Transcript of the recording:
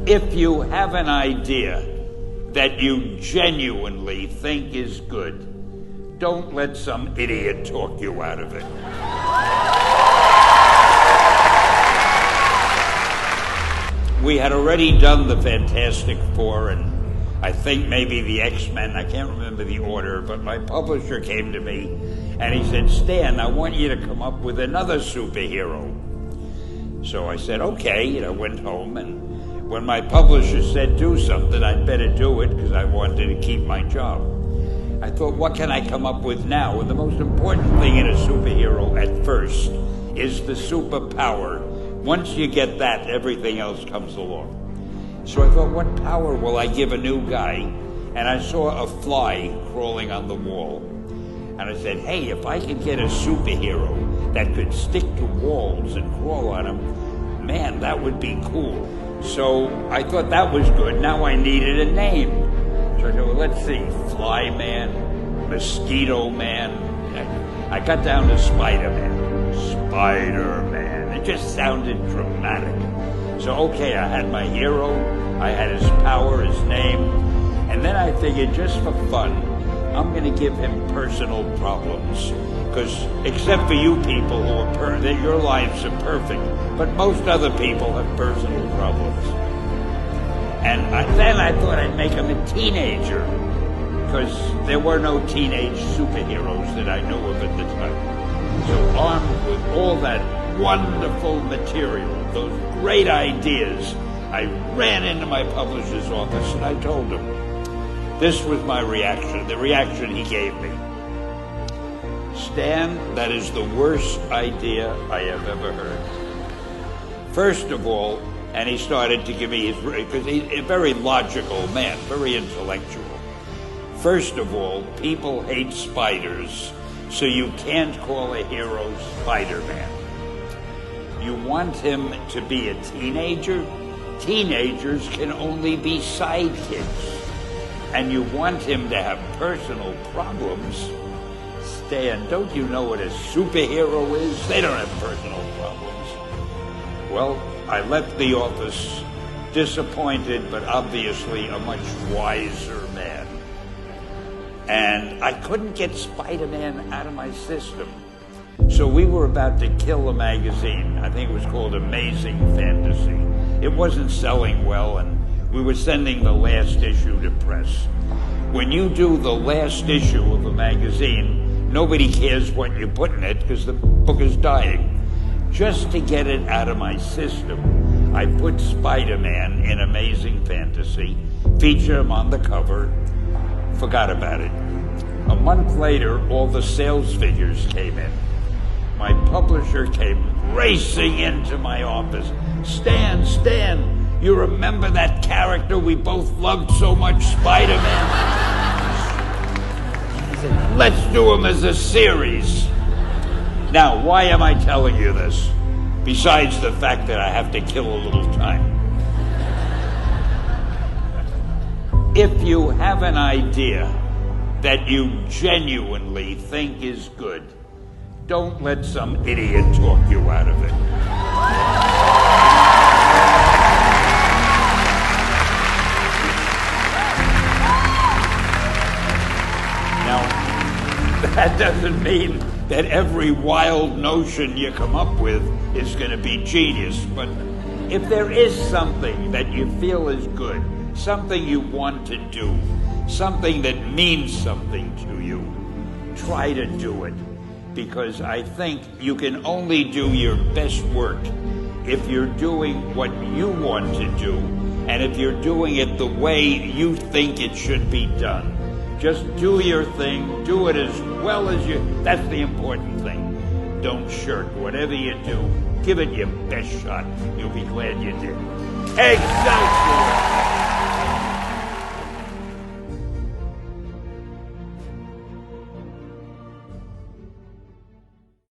If you have an idea that you genuinely think is good, don't let some idiot talk you out of it. We had already done the Fantastic Four and I think maybe the X-Men, I can't remember the order, but my publisher came to me and he said, Stan, I want you to come up with another superhero. So I said, okay, and I went home, and when my publisher said do something, I'd better do it because I wanted to keep my job. I thought, what can I come up with now? And the most important thing in a superhero at first is the superpower. Once you get that, everything else comes along. So I thought, what power will I give a new guy? And I saw a fly crawling on the wall. And I said, hey, if I could get a superhero that could stick to walls and crawl on them, man, that would be cool. So I thought that was good. Now I needed a name. So I thought, well, let's see, Fly Man, Mosquito Man. I got down to Spiderman. Spider-Man. It just sounded dramatic. So, okay, I had my hero, I had his power, his name, and then I figured just for fun, I'm going to give him personal problems. Because except for you people who are that your lives are perfect, but most other people have personal problems. And then I thought I'd make him a teenager, because there were no teenage superheroes that I knew of at the time. So armed with all that wonderful material, those great ideas, I ran into my publisher's office and I told him. This was my reaction, the reaction he gave me. Stan, that is the worst idea I have ever heard. First of all, and he started to give me his, because he's a very logical man, very intellectual. First of all, people hate spiders, so you can't call a hero Spider-Man. You want him to be a teenager? Teenagers can only be sidekicks. And you want him to have personal problems? Stan, don't you know what a superhero is? They don't have personal problems. Well, I left the office disappointed, but obviously a much wiser man. And I couldn't get Spider-Man out of my system. So we were about to kill a magazine. I think it was called Amazing Fantasy. It wasn't selling well, and we were sending the last issue to press. When you do the last issue of a magazine, nobody cares what you put in it because the book is dying. Just to get it out of my system, I put Spider-Man in Amazing Fantasy, featured him on the cover, forgot about it. A month later, all the sales figures came in. My publisher came racing into my office. Stan, you remember that character we both loved so much, Spider-Man? He said, let's do him as a series. Now, why am I telling you this? Besides the fact that I have to kill a little time. If you have an idea that you genuinely think is good, don't let some idiot talk you out of it. Now, that doesn't mean that every wild notion you come up with is going to be genius, but if there is something that you feel is good, something you want to do, something that means something to you, try to do it. Because I think you can only do your best work if you're doing what you want to do, and if you're doing it the way you think it should be done. Just do your thing, do it as well as that's the important thing. Don't shirk. Whatever you do, give it your best shot. You'll be glad you did. Excelsior!